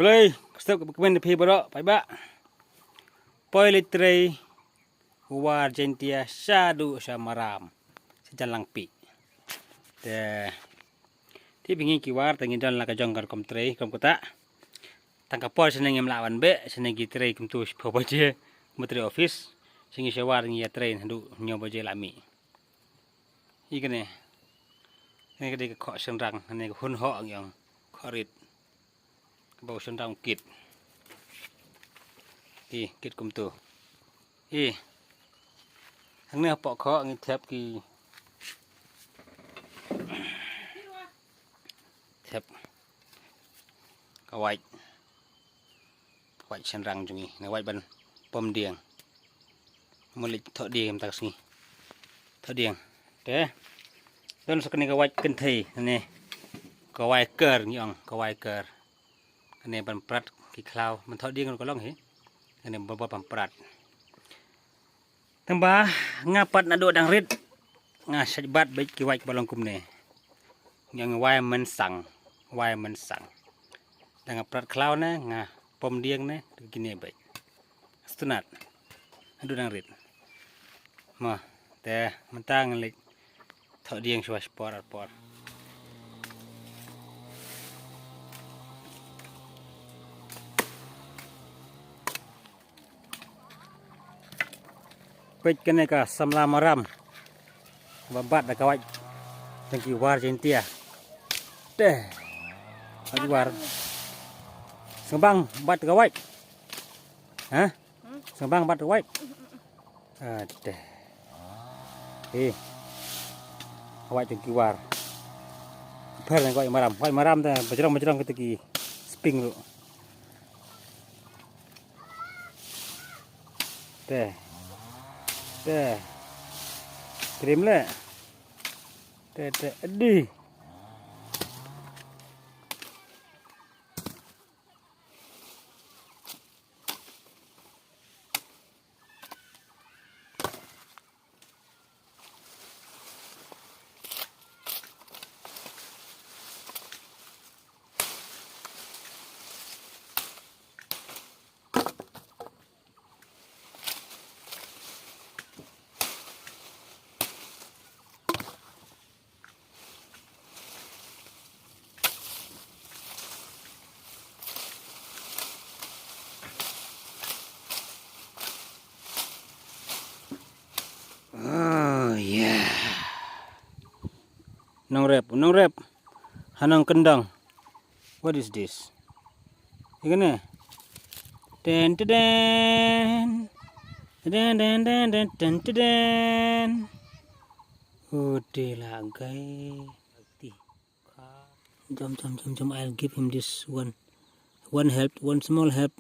Boleh, stop kemen di berok, pai ba. Poilitrei war jentia syadu syamaram. Sejalang pi. Te ti bingi kiwar tengin dan la kajongkan kom trei kom kota. Tangka por seneng lawan be, seneng trei kom tu pobaje mutri office. Singi syawar ngi trei handu nyobaje lami. Ikene. Ini kedai kok senrang, ini hun ho yang korit. Bau senrang kit. Kit kum tu. Hang ni apa kok ngi tiap ki. Tiap. Kawai. Kawai senrang jungi, ngawai ban pom diang. Mulik thok diang tak singi. Thok diang. Deh. Don sekene kawai kenthei ni. Kawai ker nyong, kawai ker. Ini ban prat ki klau, men thok diang ko long he. Ini ban prat. Tambah ngapat na do dang rit. Nga sajbat baik ki wai balong kum ne. Yang wai men sang, wai men sang. Dang prat klau ne nga pom diang ne gini baik. Stunat. Adu dang rit. Mah, teh mentang lik thok diang swas por. Baik kene ka samla maram. Babat da kawai. Tengki war jentia. Deh. Lagi war. Sembang bat kawai. Hah? Sembang bat kawai. Deh. Kawai tengki war. Per kawai maram. Kawai maram ta bajrong kita ki sping lu. Deh. Kirim le. Adi. Oh yeah. Nong rep. Hanong kendang. What is this? Ikene. Den. Udah lah guys. Jom. I'll give him this one. One small help.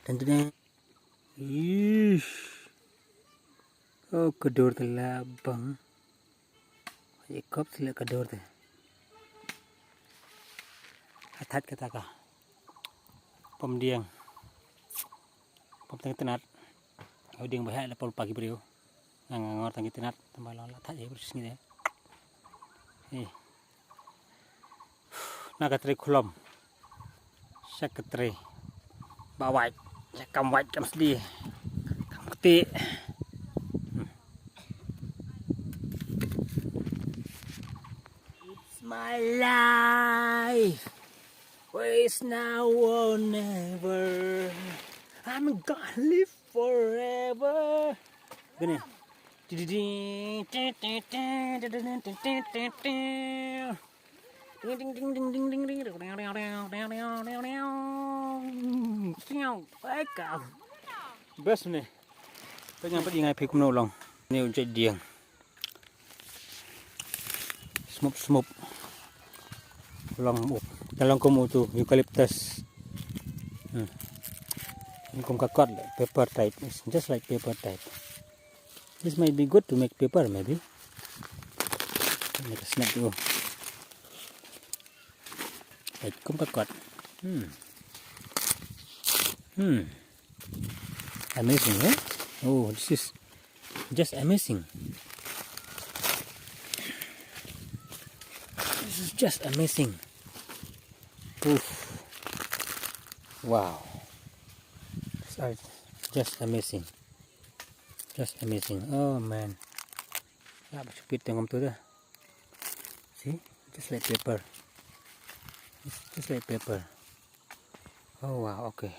Den. Oh, kedor telah bang. Ikop sila kedor teh. Hathat kata ka. Pom diang. Pom tengah tenat. Oh diang bahaya lah pol pagi beriu. Ngangor tengah tenat tambah lalat hathat ya bersih ni deh. Nak katri kulom. Syak katri. Bawai. Kam white kam sedih. Kam ketik. It's my life. Waste now or never. I'm gonna live forever. Gini. Best ni. Tanya pergi ngai pergi menolong. Ni uncai diang. Smoke. Long dalam kum tu eucalyptus. Kum kakot paper type. It's just like paper type. This might be good to make paper maybe. Make a snap tu. Like kum kakot. Amazing, eh? Oh, this is just amazing. This is just amazing. Wow, these are just amazing, oh man. Sipit yung to. See, just like paper. It's just like paper. Oh wow, okay.